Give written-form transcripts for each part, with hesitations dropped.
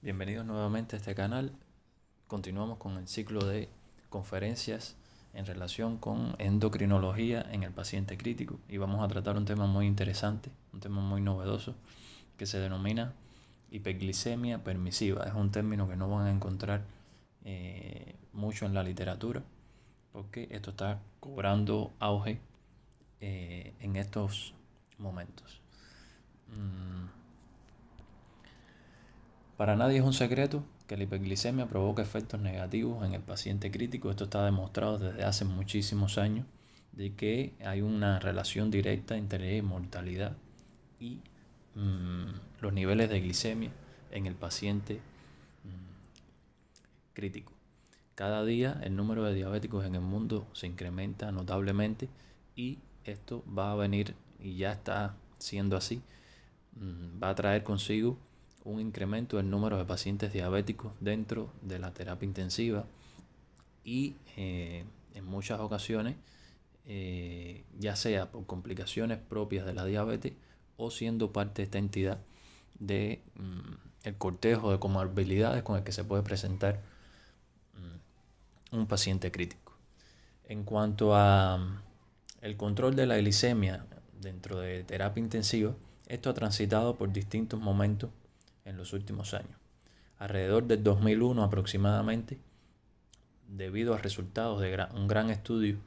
Bienvenidos nuevamente a este canal. Continuamos con el ciclo de conferencias en relación con endocrinología en el paciente crítico y vamos a tratar un tema muy interesante, un tema muy novedoso que se denomina hiperglicemia permisiva. Es un término que no van a encontrar mucho en la literatura porque esto está cobrando auge en estos momentos. Para nadie es un secreto que la hiperglicemia provoca efectos negativos en el paciente crítico. Esto está demostrado desde hace muchísimos años de que hay una relación directa entre mortalidad y los niveles de glicemia en el paciente crítico. Cada día el número de diabéticos en el mundo se incrementa notablemente y esto va a venir, y ya está siendo así, va a traer consigo un incremento del número de pacientes diabéticos dentro de la terapia intensiva y en muchas ocasiones, ya sea por complicaciones propias de la diabetes o siendo parte de esta entidad de el cortejo de comorbilidades con el que se puede presentar un paciente crítico. En cuanto a el control de la glicemia dentro de terapia intensiva, esto ha transitado por distintos momentos en los últimos años. Alrededor del 2001 aproximadamente, debido a resultados de un gran estudio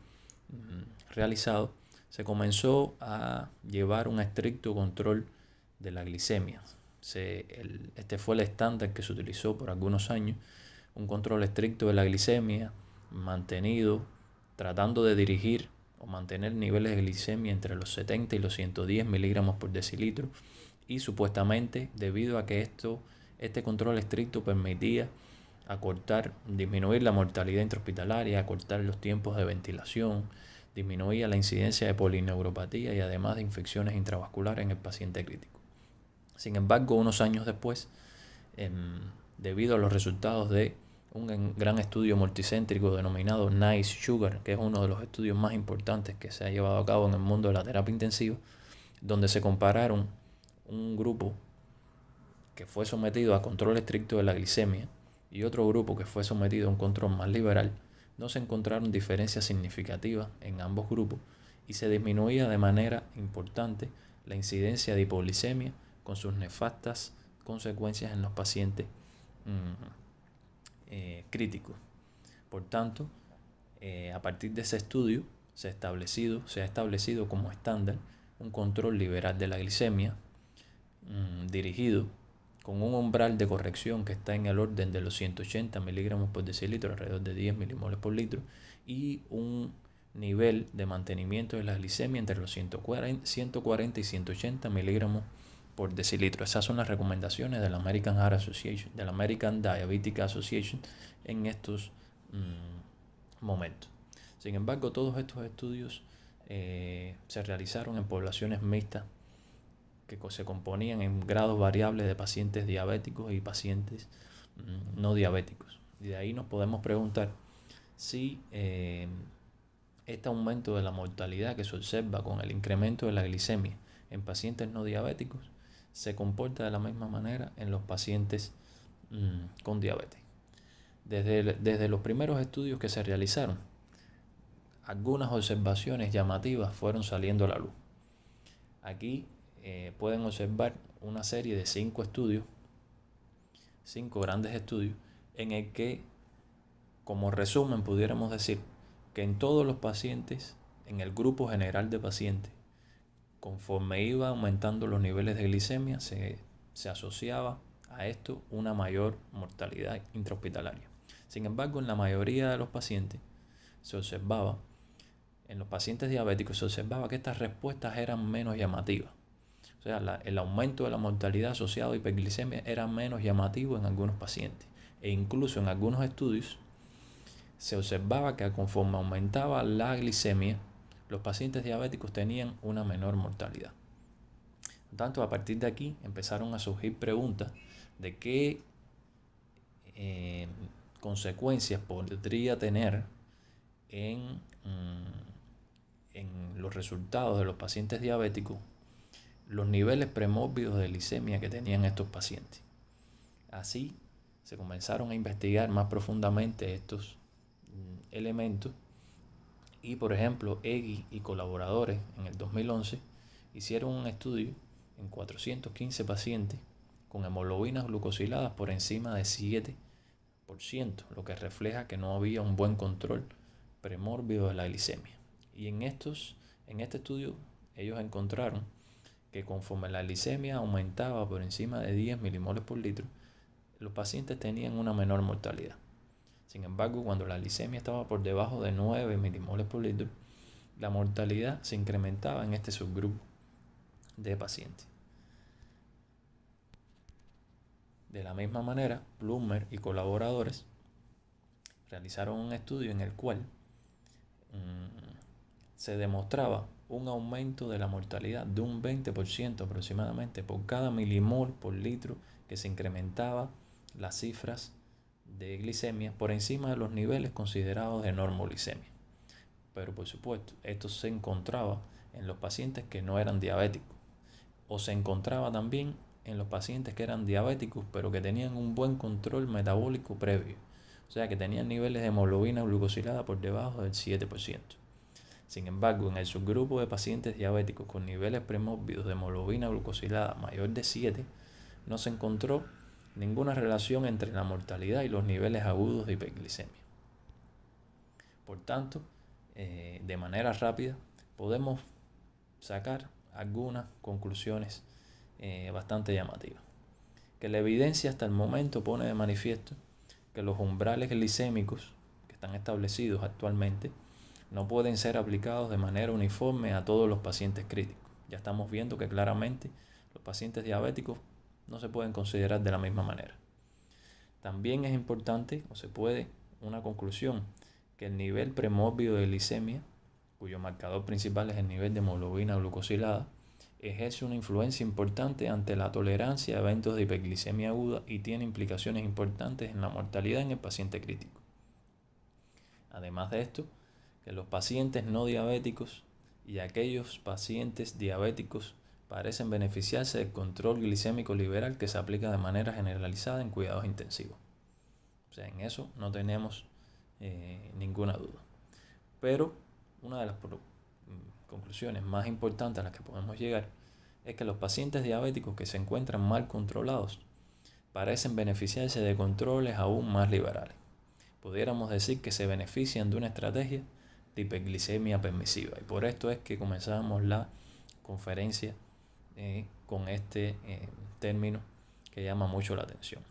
realizado, se comenzó a llevar un estricto control de la glicemia. Este fue el estándar que se utilizó por algunos años, un control estricto de la glicemia, mantenido, tratando de dirigir o mantener niveles de glicemia entre los 70 y los 110 miligramos por decilitro, y supuestamente debido a que este control estricto permitía disminuir la mortalidad intrahospitalaria, acortar los tiempos de ventilación, disminuía la incidencia de polineuropatía y además de infecciones intravasculares en el paciente crítico. Sin embargo, unos años después, debido a los resultados de un gran estudio multicéntrico denominado NICE-SUGAR, que es uno de los estudios más importantes que se ha llevado a cabo en el mundo de la terapia intensiva, donde se compararon un grupo que fue sometido a control estricto de la glicemia y otro grupo que fue sometido a un control más liberal, no se encontraron diferencias significativas en ambos grupos y se disminuía de manera importante la incidencia de hipoglicemia con sus nefastas consecuencias en los pacientes críticos. Por tanto, a partir de ese estudio se ha establecido como estándar un control liberal de la glicemia dirigido con un umbral de corrección que está en el orden de los 180 miligramos por decilitro, alrededor de 10 milimoles por litro, y un nivel de mantenimiento de la glicemia entre los 140 y 180 miligramos por decilitro. Esas son las recomendaciones de la American Heart Association, de la American Diabetic Association en estos momentos. Sin embargo, todos estos estudios se realizaron en poblaciones mixtas que se componían en grados variables de pacientes diabéticos y pacientes no diabéticos. Y de ahí nos podemos preguntar si este aumento de la mortalidad que se observa con el incremento de la glicemia en pacientes no diabéticos se comporta de la misma manera en los pacientes con diabetes. Desde los primeros estudios que se realizaron, algunas observaciones llamativas fueron saliendo a la luz. Aquí pueden observar una serie de 5 grandes estudios, en el que, como resumen, pudiéramos decir que en todos los pacientes, en el grupo general de pacientes, conforme iba aumentando los niveles de glicemia, se asociaba a esto una mayor mortalidad intrahospitalaria. Sin embargo, en la mayoría de los pacientes en los pacientes diabéticos se observaba que estas respuestas eran menos llamativas. O sea, el aumento de la mortalidad asociado a hiperglicemia era menos llamativo en algunos pacientes. E incluso en algunos estudios se observaba que conforme aumentaba la glicemia, los pacientes diabéticos tenían una menor mortalidad. Por tanto, a partir de aquí empezaron a surgir preguntas de qué consecuencias podría tener en los resultados de los pacientes diabéticos los niveles premórbidos de glicemia que tenían estos pacientes. Así se comenzaron a investigar más profundamente estos elementos y, por ejemplo, Eggy y colaboradores en el 2011 hicieron un estudio en 415 pacientes con hemoglobinas glucosiladas por encima de 7%, lo que refleja que no había un buen control premórbido de la glicemia. Y en este estudio ellos encontraron que conforme la glicemia aumentaba por encima de 10 milimoles por litro, los pacientes tenían una menor mortalidad. Sin embargo, cuando la glicemia estaba por debajo de 9 milimoles por litro, la mortalidad se incrementaba en este subgrupo de pacientes. De la misma manera, Plummer y colaboradores realizaron un estudio en el cual se demostraba un aumento de la mortalidad de un 20% aproximadamente por cada milimol por litro que se incrementaba las cifras de glicemia por encima de los niveles considerados de normoglicemia. Pero por supuesto, esto se encontraba en los pacientes que no eran diabéticos, o se encontraba también en los pacientes que eran diabéticos pero que tenían un buen control metabólico previo, o sea que tenían niveles de hemoglobina glucosilada por debajo del 7%. Sin embargo, en el subgrupo de pacientes diabéticos con niveles premórbidos de hemoglobina glucosilada mayor de 7, no se encontró ninguna relación entre la mortalidad y los niveles agudos de hiperglicemia. Por tanto, de manera rápida, podemos sacar algunas conclusiones bastante llamativas. Que la evidencia hasta el momento pone de manifiesto que los umbrales glicémicos que están establecidos actualmente no pueden ser aplicados de manera uniforme a todos los pacientes críticos. Ya estamos viendo que claramente los pacientes diabéticos no se pueden considerar de la misma manera. También es importante, o se puede, una conclusión, que el nivel premórbido de glicemia, cuyo marcador principal es el nivel de hemoglobina glucosilada, ejerce una influencia importante ante la tolerancia a eventos de hiperglicemia aguda y tiene implicaciones importantes en la mortalidad en el paciente crítico. Además de esto, que los pacientes no diabéticos y aquellos pacientes diabéticos parecen beneficiarse del control glicémico liberal que se aplica de manera generalizada en cuidados intensivos. O sea, en eso no tenemos ninguna duda. Pero una de las conclusiones más importantes a las que podemos llegar es que los pacientes diabéticos que se encuentran mal controlados parecen beneficiarse de controles aún más liberales. Pudiéramos decir que se benefician de una estrategia de hiperglicemia permisiva, y por esto es que comenzamos la conferencia con este término que llama mucho la atención.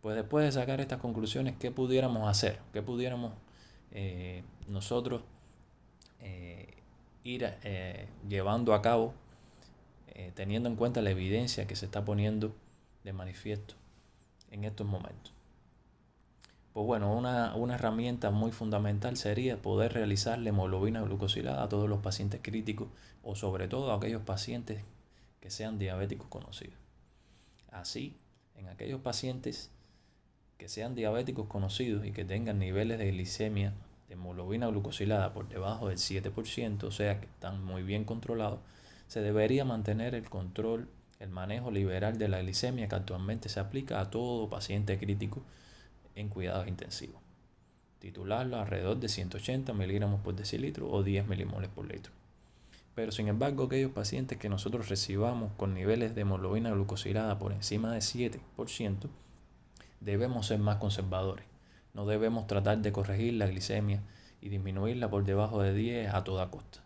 Pues después de sacar estas conclusiones, ¿qué pudiéramos hacer? ¿Qué pudiéramos nosotros ir llevando a cabo teniendo en cuenta la evidencia que se está poniendo de manifiesto en estos momentos? Pues bueno, una herramienta muy fundamental sería poder realizar la hemoglobina glucosilada a todos los pacientes críticos o sobre todo a aquellos pacientes que sean diabéticos conocidos. Así, en aquellos pacientes que sean diabéticos conocidos y que tengan niveles de glicemia de hemoglobina glucosilada por debajo del 7%, o sea que están muy bien controlados, se debería mantener el control, el manejo liberal de la glicemia que actualmente se aplica a todo paciente crítico en cuidados intensivos. Titularlo alrededor de 180 miligramos por decilitro o 10 milimoles por litro. Pero sin embargo, aquellos pacientes que nosotros recibamos con niveles de hemoglobina glucosilada por encima de 7%, debemos ser más conservadores. No debemos tratar de corregir la glicemia y disminuirla por debajo de 10 a toda costa.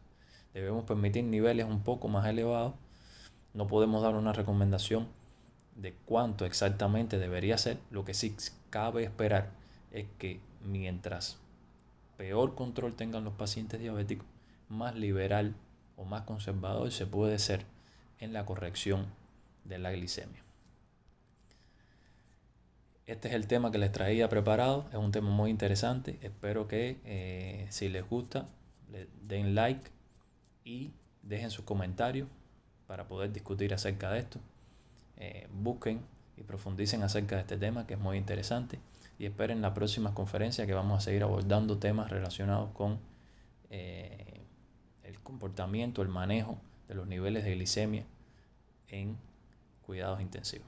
Debemos permitir niveles un poco más elevados. No podemos dar una recomendación de cuánto exactamente debería ser. Lo que sí cabe esperar es que mientras peor control tengan los pacientes diabéticos, más liberal o más conservador se puede ser en la corrección de la glicemia. Este es el tema que les traía preparado. Es un tema muy interesante. Espero que si les gusta, le den like y dejen sus comentarios para poder discutir acerca de esto. Busquen y profundicen acerca de este tema que es muy interesante y esperen la próxima conferencia que vamos a seguir abordando temas relacionados con el comportamiento, el manejo de los niveles de glicemia en cuidados intensivos.